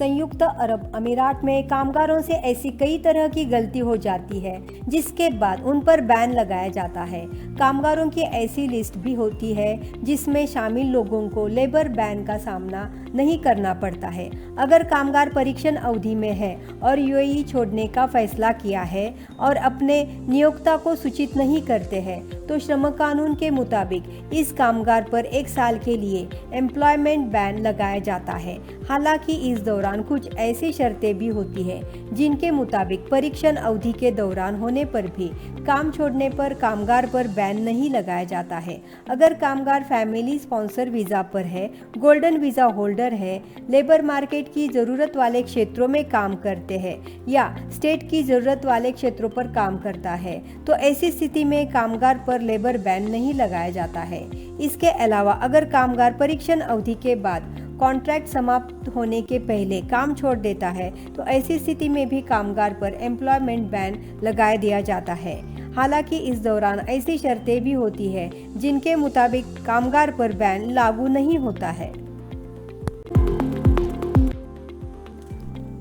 संयुक्त अरब अमीरात में कामगारों से ऐसी कई तरह की गलती हो जाती है जिसके बाद उन पर बैन लगाया जाता है। कामगारों की ऐसी लिस्ट भी होती है जिसमें शामिल लोगों को लेबर बैन का सामना नहीं करना पड़ता है। अगर कामगार परीक्षण अवधि में है और यूएई छोड़ने का फैसला किया है और अपने नियोक्ता को सूचित नहीं करते हैं तो श्रम कानून के मुताबिक इस कामगार पर 1 साल के लिए एम्प्लॉयमेंट बैन लगाया जाता है। हालांकि इस दौरान कुछ ऐसी शर्तें भी होती है जिनके मुताबिक परीक्षण अवधि के दौरान होने पर भी काम छोड़ने पर कामगार पर बैन नहीं लगाया जाता है। अगर कामगार फैमिली स्पॉन्सर वीज़ा पर है, गोल्डन वीज़ा होल्डर है, लेबर मार्केट की ज़रूरत वाले क्षेत्रों में काम करते हैं या स्टेट की ज़रूरत वाले क्षेत्रों पर काम करता है तो ऐसी स्थिति में कामगार पर लेबर बैन नहीं लगाया जाता है। इसके अलावा अगर कामगार परीक्षण अवधि के बाद कॉन्ट्रैक्ट समाप्त होने के पहले काम छोड़ देता है तो ऐसी स्थिति में भी कामगार पर एम्प्लॉयमेंट बैन लगा दिया जाता है। हालांकि इस दौरान ऐसी शर्तें भी होती है जिनके मुताबिक कामगार पर बैन लागू नहीं होता है।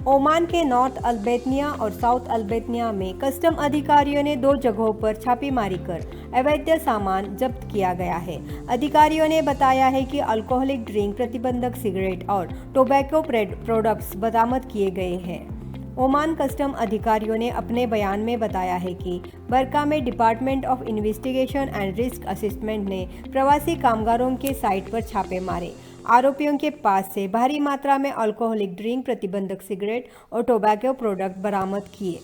ओमान के नॉर्थ अल्बेनिया और साउथ अल्बेनिया में कस्टम अधिकारियों ने 2 जगहों पर छापेमारी कर अवैध सामान जब्त किया गया है। अधिकारियों ने बताया है कि अल्कोहलिक ड्रिंक, प्रतिबंधक सिगरेट और टोबैको प्रोडक्ट्स बरामद किए गए हैं। ओमान कस्टम अधिकारियों ने अपने बयान में बताया है कि बरका में department of investigation and risk assessment ने प्रवासी कामगारों के साइट पर छापे मारे। आरोपियों के पास से भारी मात्रा में अल्कोहलिक ड्रिंक, प्रतिबंधक सिगरेट और टोबैको प्रोडक्ट बरामद किए।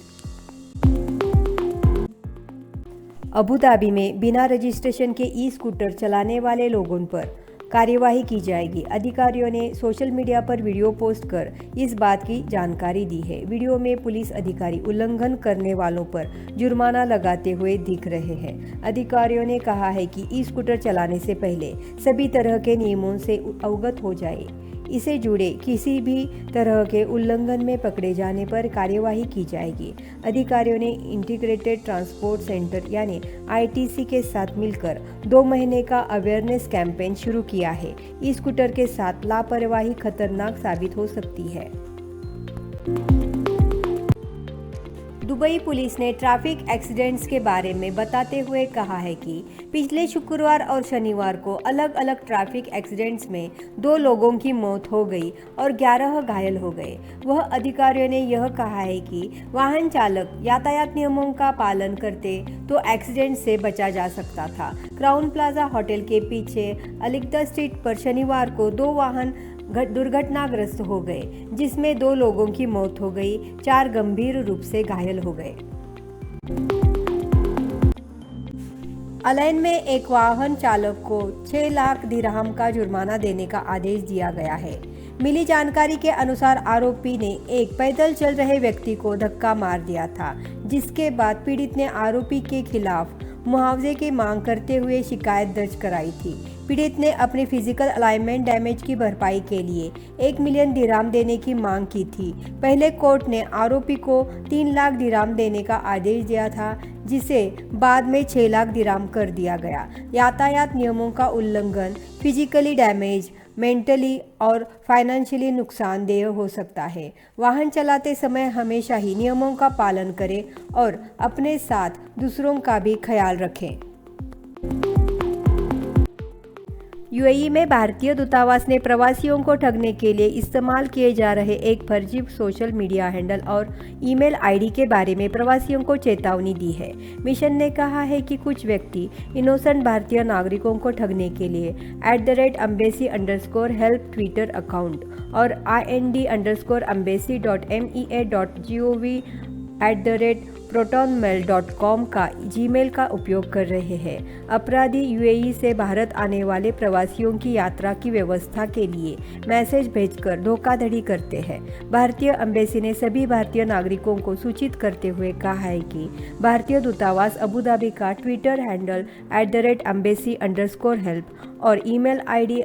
अबू धाबी में बिना रजिस्ट्रेशन के ई-स्कूटर चलाने वाले लोगों पर कार्यवाही की जाएगी। अधिकारियों ने सोशल मीडिया पर वीडियो पोस्ट कर इस बात की जानकारी दी है। वीडियो में पुलिस अधिकारी उल्लंघन करने वालों पर जुर्माना लगाते हुए दिख रहे हैं। अधिकारियों ने कहा है कि ई-स्कूटर चलाने से पहले सभी तरह के नियमों से अवगत हो जाए। इसे जुड़े किसी भी तरह के उल्लंघन में पकड़े जाने पर कार्यवाही की जाएगी। अधिकारियों ने इंटीग्रेटेड ट्रांसपोर्ट सेंटर यानी आईटीसी के साथ मिलकर 2 महीने का अवेयरनेस कैंपेन शुरू किया है। ई स्कूटर के साथ लापरवाही खतरनाक साबित हो सकती है। दुबई पुलिस ने ट्रैफिक एक्सीडेंट्स के बारे में बताते हुए कहा है कि पिछले शुक्रवार और शनिवार को अलग अलग ट्रैफिक एक्सीडेंट्स में 2 लोगों की मौत हो गई और 11 घायल हो गए। वह अधिकारियों ने यह कहा है कि वाहन चालक यातायात नियमों का पालन करते तो एक्सीडेंट से बचा जा सकता था। क्राउन प्लाजा होटल के पीछे अलिकदा स्ट्रीट पर शनिवार को 2 वाहन दुर्घटनाग्रस्त हो गए जिसमें 2 लोगों की मौत हो गई, 4 गंभीर रूप से घायल हो गए। अलैन में एक वाहन चालक को 6 लाख दिरहम का जुर्माना देने का आदेश दिया गया है। मिली जानकारी के अनुसार आरोपी ने एक पैदल चल रहे व्यक्ति को धक्का मार दिया था, जिसके बाद पीड़ित ने आरोपी के खिलाफ मुआवजे की मांग करते हुए शिकायत दर्ज कराई थी। पीड़ित ने अपने फिजिकल अलाइनमेंट डैमेज की भरपाई के लिए 1 मिलियन दिरहम देने की मांग की थी। पहले कोर्ट ने आरोपी को 3 लाख दिरहम देने का आदेश दिया था, जिसे बाद में 6 लाख दिरहम कर दिया गया। यातायात नियमों का उल्लंघन फिजिकली डैमेज, मेंटली और फाइनेंशियली नुकसानदेह हो सकता है। वाहन चलाते समय हमेशा ही नियमों का पालन करें और अपने साथ दूसरों का भी ख्याल रखें। यूएई में भारतीय दूतावास ने प्रवासियों को ठगने के लिए इस्तेमाल किए जा रहे एक फर्जी सोशल मीडिया हैंडल और ईमेल आईडी के बारे में प्रवासियों को चेतावनी दी है। मिशन ने कहा है कि कुछ व्यक्ति इनोसेंट भारतीय नागरिकों को ठगने के लिए @embassy_help ट्विटर अकाउंट और ind_mea.gov@protonmail.com का जीमेल का उपयोग कर रहे हैं। अपराधी यूएई से भारत आने वाले प्रवासियों की यात्रा की व्यवस्था के लिए मैसेज भेजकर धोखाधड़ी करते हैं। भारतीय एम्बेसी ने सभी भारतीय नागरिकों को सूचित करते हुए कहा है कि भारतीय दूतावास अबू धाबी का ट्विटर हैंडल @embassy_help और ईमेल आईडी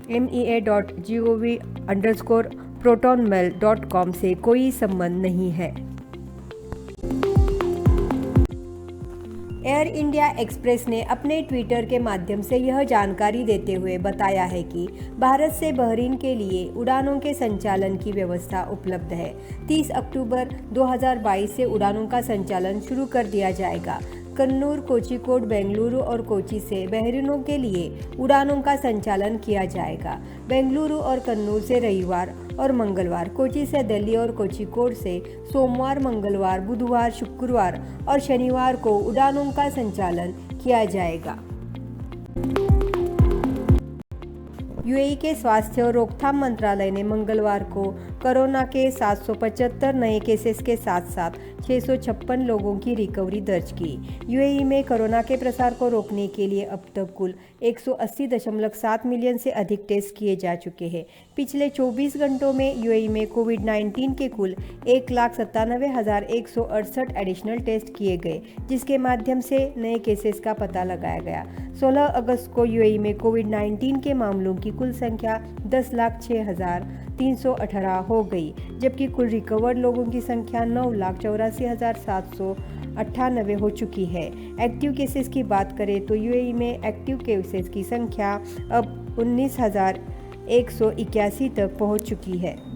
ind_mea.gov@protonmail.com से कोई संबंध नहीं है। एयर इंडिया एक्सप्रेस ने अपने ट्विटर के माध्यम से यह जानकारी देते हुए बताया है कि भारत से बहरीन के लिए उड़ानों के संचालन की व्यवस्था उपलब्ध है। 30 अक्टूबर 2022 से उड़ानों का संचालन शुरू कर दिया जाएगा। कन्नूर, कोझिकोड, बेंगलुरु और कोची से बहरीनों के लिए उड़ानों का संचालन किया जाएगा। बेंगलुरु और कन्नूर से रविवार और मंगलवार, कोची से दिल्ली और कोझिकोड से सोमवार, मंगलवार, बुधवार, शुक्रवार और शनिवार को उड़ानों का संचालन किया जाएगा। यूएई के स्वास्थ्य और रोकथाम मंत्रालय ने मंगलवार को कोरोना के 775 नए केसेस के साथ साथ 656 लोगों की रिकवरी दर्ज की। यूएई में कोरोना के प्रसार को रोकने के लिए अब तक कुल 180.7 मिलियन से अधिक टेस्ट किए जा चुके हैं। पिछले 24 घंटों में यूएई में कोविड-19 के कुल 1,97,168 एडिशनल टेस्ट किए गए, जिसके माध्यम से नए केसेस का पता लगाया गया। 16 अगस्त को यूएई में कोविड-19 के मामलों की कुल संख्या 10,06,318 हो गई, जबकि कुल रिकवर्ड लोगों की संख्या 9,84,798 हो चुकी है। एक्टिव केसेस की बात करें तो यूएई में एक्टिव केसेस की संख्या अब 19,181 तक पहुंच चुकी है।